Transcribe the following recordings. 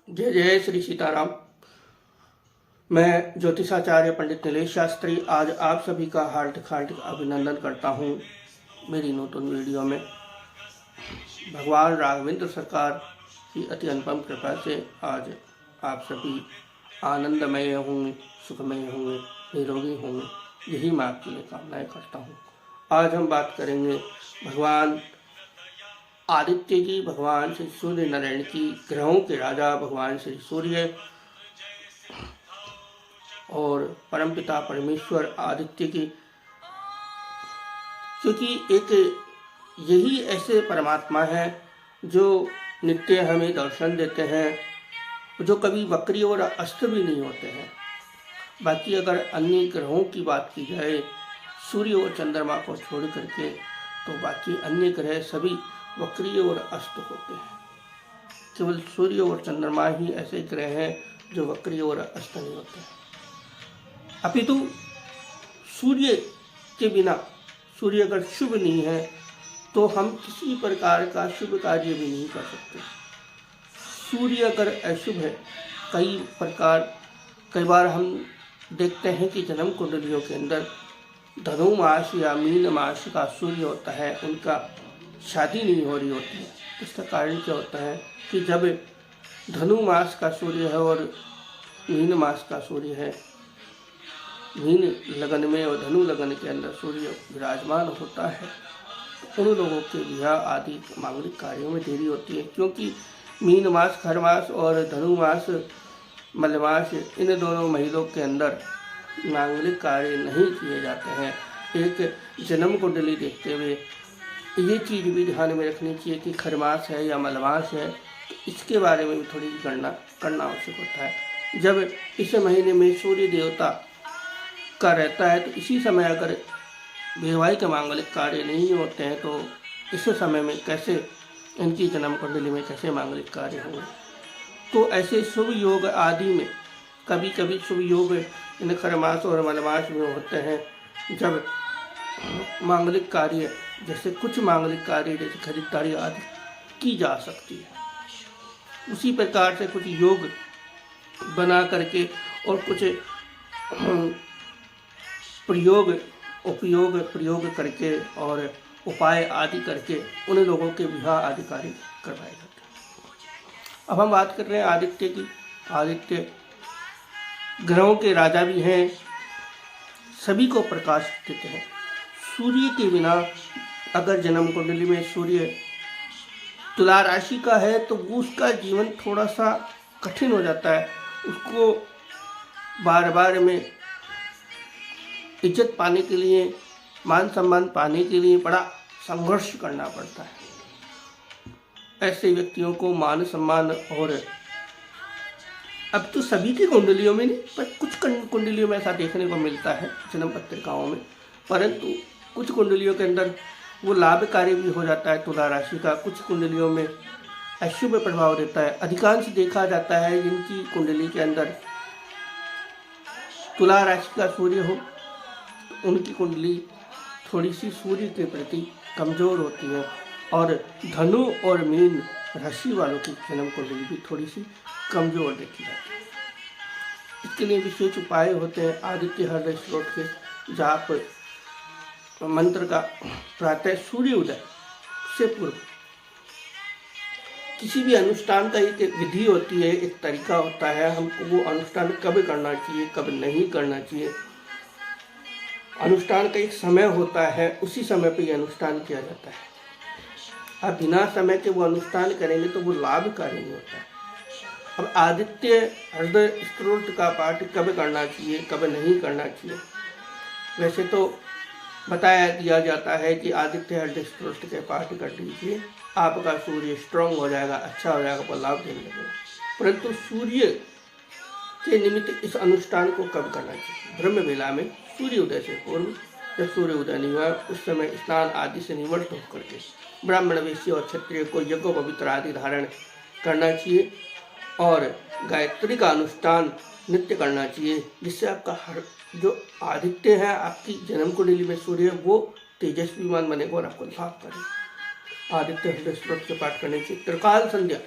जय जय श्री सीताराम। मैं ज्योतिषाचार्य पंडित नीलेश शास्त्री आज आप सभी का हार्दिक हार्दिक अभिनंदन करता हूं। मेरी नूतन वीडियो में भगवान राघवेंद्र सरकार की अति अनुपम कृपा से आज आप सभी आनंदमय होंगे, सुखमय होंगे, निरोगी होंगे, यही मैं आपके लिए कामनाएं करता हूं। आज हम बात करेंगे भगवान आदित्य जी, भगवान श्री सूर्य नारायण की, ग्रहों के राजा भगवान श्री सूर्य और परमपिता परमेश्वर आदित्य की, क्योंकि एक यही ऐसे परमात्मा है जो नित्य हमें दर्शन देते हैं, जो कभी वक्री और अस्त भी नहीं होते हैं। बाकी अगर अन्य ग्रहों की बात की जाए सूर्य और चंद्रमा को छोड़ करके, तो बाकी अन्य ग्रह सभी वक्री और अस्त होते हैं। केवल सूर्य और चंद्रमा ही ऐसे ग्रह हैं जो वक्री और अस्त नहीं होते हैं। अपितु सूर्य के बिना, सूर्य अगर शुभ नहीं है तो हम किसी प्रकार का शुभ कार्य भी नहीं कर सकते। सूर्य अगर अशुभ है, कई बार हम देखते हैं कि जन्म कुंडलियों के अंदर धनु मास या मीन मास का सूर्य होता है, उनका शादी नहीं हो रही होती है। इसका कारण क्या होता है कि जब धनु मास का सूर्य है और मीन मास का सूर्य है, मीन लगन में और धनु लगन के अंदर सूर्य विराजमान होता है, तो उन लोगों के विवाह आदि मांगलिक कार्यों में देरी होती है। क्योंकि मीन मास खर मास और धनु मास मलमास, इन दोनों महीनों के अंदर मांगलिक कार्य नहीं किए जाते हैं। एक जन्म कुंडली देखते हुए ये चीज़ भी ध्यान में रखनी चाहिए कि खरमास है या मलमास है, तो इसके बारे में भी थोड़ी गणना करना आवश्यक होता है। जब इस महीने में सूर्य देवता का रहता है, तो इसी समय अगर वैवाहिक मांगलिक कार्य नहीं होते हैं, तो इस समय में कैसे इनकी जन्म कुंडली में कैसे मांगलिक कार्य होंगे। तो ऐसे शुभ योग आदि में कभी कभी शुभ योग इन खरमास और मलमास में होते हैं, जब मांगलिक कार्य, जैसे कुछ मांगलिक कार्य जैसे खरीदारी आदि की जा सकती है। उसी प्रकार से कुछ योग बना करके और कुछ प्रयोग करके और उपाय आदि करके उन लोगों के विवाह आदि कार्य करवाए जाते हैं। अब हम बात कर रहे हैं आदित्य की। आदित्य ग्रहों के राजा भी हैं, सभी को प्रकाश देते हैं। सूर्य के बिना अगर जन्म कुंडली में सूर्य तुला राशि का है, तो उसका जीवन थोड़ा सा कठिन हो जाता है। उसको बार बार में इज्जत पाने के लिए, मान सम्मान पाने के लिए बड़ा संघर्ष करना पड़ता है। ऐसे व्यक्तियों को मान सम्मान, और अब तो सभी की कुंडलियों में नहीं, पर कुछ कुंडलियों में ऐसा देखने को मिलता है जन्म पत्रिकाओं में, परंतु कुछ कुंडलियों के अंदर वो लाभकारी भी हो जाता है तुला राशि का, कुछ कुंडलियों में अशुभ प्रभाव देता है। अधिकांश देखा जाता है जिनकी कुंडली के अंदर तुला राशि का सूर्य हो, तो उनकी कुंडली थोड़ी सी सूर्य के प्रति कमजोर होती है, और धनु और मीन राशि वालों की जन्म कुंडली भी थोड़ी सी कमजोर देखी जाती है। इसके लिए विशेष उपाय होते हैं। आदित्य हृदय स्रोत के जाप मंत्र का प्रातः सूर्य उदय से पूर्व, किसी भी अनुष्ठान का एक विधि होती है, एक तरीका होता है, हमको वो अनुष्ठान कब करना चाहिए, कब नहीं करना चाहिए। अनुष्ठान का एक समय होता है, उसी समय पे ये अनुष्ठान किया जाता है। आप बिना समय के वो अनुष्ठान करेंगे तो वो लाभकारी नहीं होता है। अब आदित्य हृदय स्त्रोत का पाठ कब करना चाहिए, कब नहीं करना चाहिए, वैसे तो बताया दिया जाता है कि आदित्य हृदय स्त्रोत के पाठ कर लीजिए, आपका सूर्य स्ट्रांग हो जाएगा, अच्छा हो जाएगा, आपको लाभ देने लगेगा। परंतु सूर्य के निमित्त इस अनुष्ठान को कब करना चाहिए? ब्रह्म वेला में, सूर्य उदय से पूर्व। जब सूर्य उदय नहीं हुआ उस समय स्नान आदि से निवृत्त होकर के ब्राह्मण, वैश्य और क्षत्रिय को यज्ञ पवित्र आदि धारण करना चाहिए, और गायत्री का अनुष्ठान नित्य करना चाहिए, जिससे आपका हर जो आदित्य है, आपकी जन्म कुंडली में सूर्य, वो तेजस्वीमान बनेगा और आपको लाभ करेगा। आदित्य हृदय स्त्रोत के पाठ करने से त्रिकाल संध्या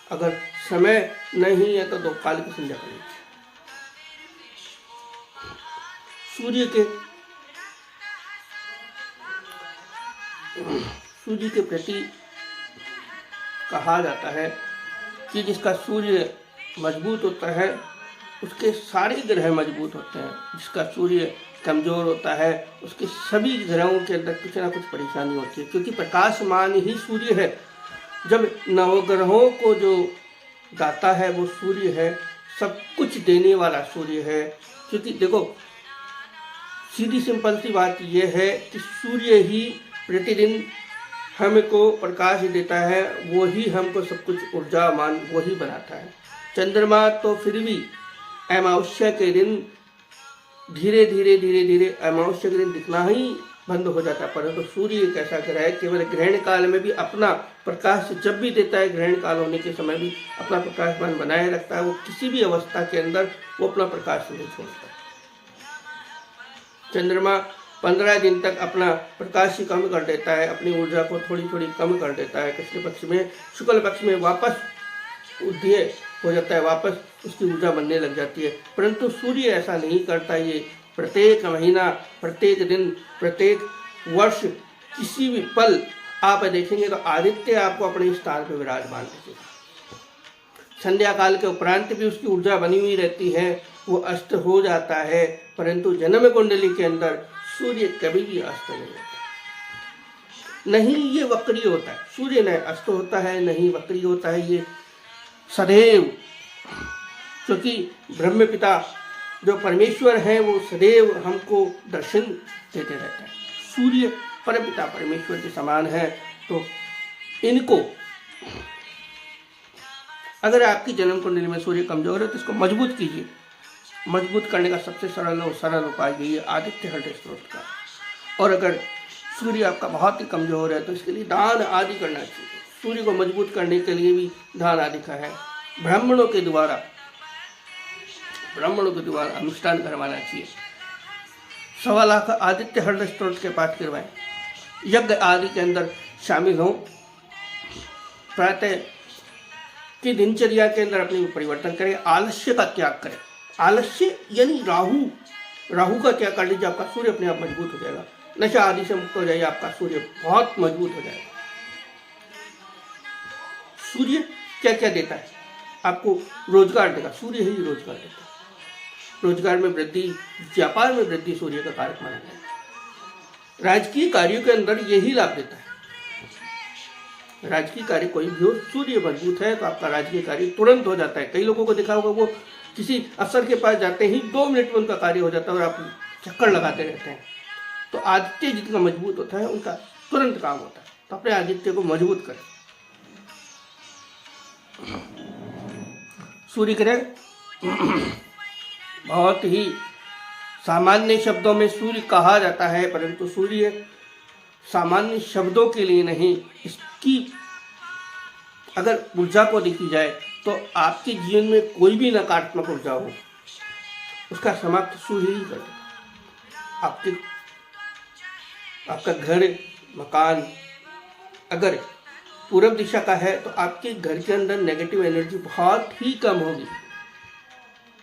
अगर समय नहीं है तो 2 काल की संध्या करनी चाहिए। सूर्य के प्रति कहा जाता है कि जिसका सूर्य मजबूत होता है उसके सारे ग्रह मजबूत होते हैं, जिसका सूर्य कमजोर होता है उसके सभी ग्रहों के अंदर कुछ ना कुछ परेशानी होती है, क्योंकि प्रकाशमान ही सूर्य है। जब नवग्रहों को जो दाता है वो सूर्य है, सब कुछ देने वाला सूर्य है। क्योंकि देखो सीधी सिंपल सी बात यह है कि सूर्य ही प्रतिदिन हमको प्रकाश देता है, वो ही हमको सब कुछ ऊर्जामान वो ही बनाता है। चंद्रमा तो फिर भी अमावस्या के दिन धीरे धीरे अमावस्या के दिन दिखना ही बंद हो जाता है, परंतु सूर्य एक ऐसा ग्रह है केवल ग्रहण काल में भी अपना प्रकाश जब भी देता है, ग्रहण काल होने के समय भी अपना प्रकाशमान बनाए रखता है। वो किसी भी अवस्था के अंदर वो अपना प्रकाश नहीं छोड़ता। चंद्रमा 15 दिन तक अपना प्रकाश ही कम कर देता है, अपनी ऊर्जा को थोड़ी थोड़ी कम कर देता है। कृष्ण पक्ष में शुक्ल पक्ष में वापस उदय हो जाता है, वापस उसकी ऊर्जा बनने लग जाती है। परंतु सूर्य ऐसा नहीं करता। ये प्रत्येक महीना, प्रत्येक दिन, प्रत्येक वर्ष, किसी भी पल आप देखेंगे तो आदित्य आपको अपने स्थान पर विराजमान दिखेगा। संध्या काल के उपरांत भी उसकी ऊर्जा बनी हुई रहती है, वो अस्त हो जाता है, परंतु जन्म कुंडली के अंदर सूर्य कभी भी अस्त नहीं होता, नहीं ये वक्री होता है। सूर्य न अस्त होता है नहीं वक्री होता है, ये सदैव, क्योंकि ब्रह्म पिता जो परमेश्वर है वो सदैव हमको दर्शन देते रहता है। सूर्य परमपिता परमेश्वर के समान है। तो इनको अगर आपकी जन्म कुंडली में सूर्य कमजोर है तो इसको मजबूत कीजिए। मजबूत करने का सबसे सरल उपाय यही है आदित्य हृदय स्त्रोत का। और अगर सूर्य आपका बहुत ही कमजोर है तो इसके लिए दान आदि करना चाहिए। सूर्य को मजबूत करने के लिए भी दान आदि का है। ब्राह्मणों के द्वारा अनुष्ठान करवाना चाहिए। 1.25 लाख आदित्य हृदय स्त्रोत के पाठ करवाएं। यज्ञ आदि के अंदर शामिल हों। प्रातः की दिनचर्या के अंदर अपने परिवर्तन करें। आलस्य का त्याग करें। आलस्य यानी राहु का त्याग कर लीजिए, आपका सूर्य अपने आप मजबूत हो जाएगा। नशा आदि से मुक्त हो जाइए, आपका सूर्य बहुत मजबूत हो जाएगा। सूर्य क्या क्या देता है? आपको रोजगार देगा, सूर्य ही रोजगार देता है। रोजगार में वृद्धि, व्यापार में वृद्धि सूर्य का कारक माना गया है। राजकीय कार्यों के अंदर यही लाभ देता है। राजकीय कार्य कोई भी हो, सूर्य मजबूत है तो आपका राजकीय कार्य तुरंत हो जाता है। कई लोगों को देखा होगा वो किसी अफसर के पास जाते ही 2 मिनट में उनका कार्य हो जाता है और आप चक्कर लगाते रहते हैं। तो आदित्य जितना मजबूत होता है उनका तुरंत काम होता है। तो अपने आदित्य को मजबूत करें। सूर्य ग्रह बहुत ही सामान्य शब्दों में सूर्य कहा जाता है, परंतु सूर्य सामान्य शब्दों के लिए नहीं, इसकी अगर ऊर्जा को देखी जाए तो आपके जीवन में कोई भी नकारात्मक ऊर्जा हो उसका समाप्त सूर्य ही कर देगा। आपका घर मकान अगर पूर्व दिशा का है तो आपके घर के अंदर नेगेटिव एनर्जी बहुत ही कम होगी,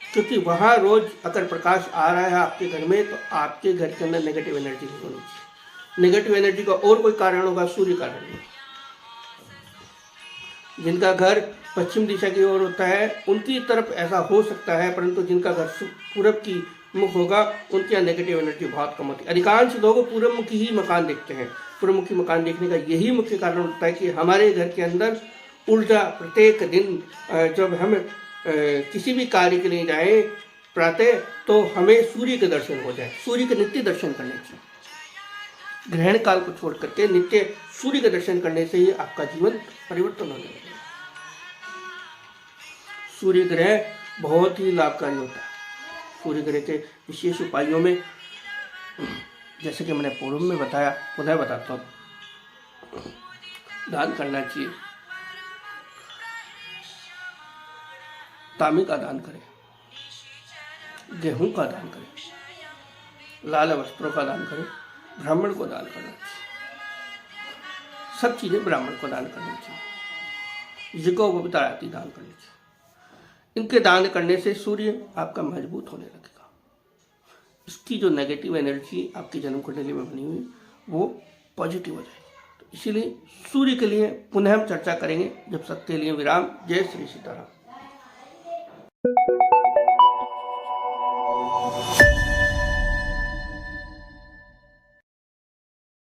क्योंकि वहाँ रोज अगर प्रकाश आ रहा है आपके घर में तो आपके घर के अंदर नेगेटिव एनर्जी नहीं होनी चाहिए। नेगेटिव एनर्जी का और कोई कारण होगा, सूर्य कारण नहीं। जिनका घर पश्चिम दिशा की ओर होता है उनकी तरफ ऐसा हो सकता है, परंतु जिनका घर पूरब की मुख होगा उनके यहाँ नेगेटिव एनर्जी बहुत कम होती है। अधिकांश लोग पूर्व मुखी ही मकान देखते हैं। पूर्व मुखी मकान देखने का यही मुख्य कारण होता है कि हमारे घर के अंदर ऊर्जा प्रत्येक दिन जब हम किसी भी कार्य के लिए जाए प्रातः तो हमें सूर्य के दर्शन हो जाए। सूर्य के नित्य दर्शन करने चाहिए। ग्रहण काल को छोड़ करके नित्य सूर्य के दर्शन करने से ही आपका जीवन परिवर्तन होने लगेगा। सूर्य ग्रह बहुत ही लाभकारी होता है। सूर्य ग्रह के विशेष उपायों में जैसे कि मैंने पूर्व में बताया, पुनः बताता हूँ। दान करना चाहिए। तांबे का दान करें, गेहूं का दान करें, लाल वस्त्रों का दान करें, ब्राह्मण को दान करना चाहिए। सब चीजें ब्राह्मण को दान करनी चाहिए। जिको पवित्र आरती दान करनी चाहिए। इनके दान करने से सूर्य आपका मजबूत होने लगेगा। इसकी जो नेगेटिव एनर्जी आपकी जन्म कुंडली में बनी हुई वो पॉजिटिव हो जाएगी। तो इसीलिए सूर्य के लिए पुनः हम चर्चा करेंगे जब सत्य लिए विराम। जय श्री सीताराम।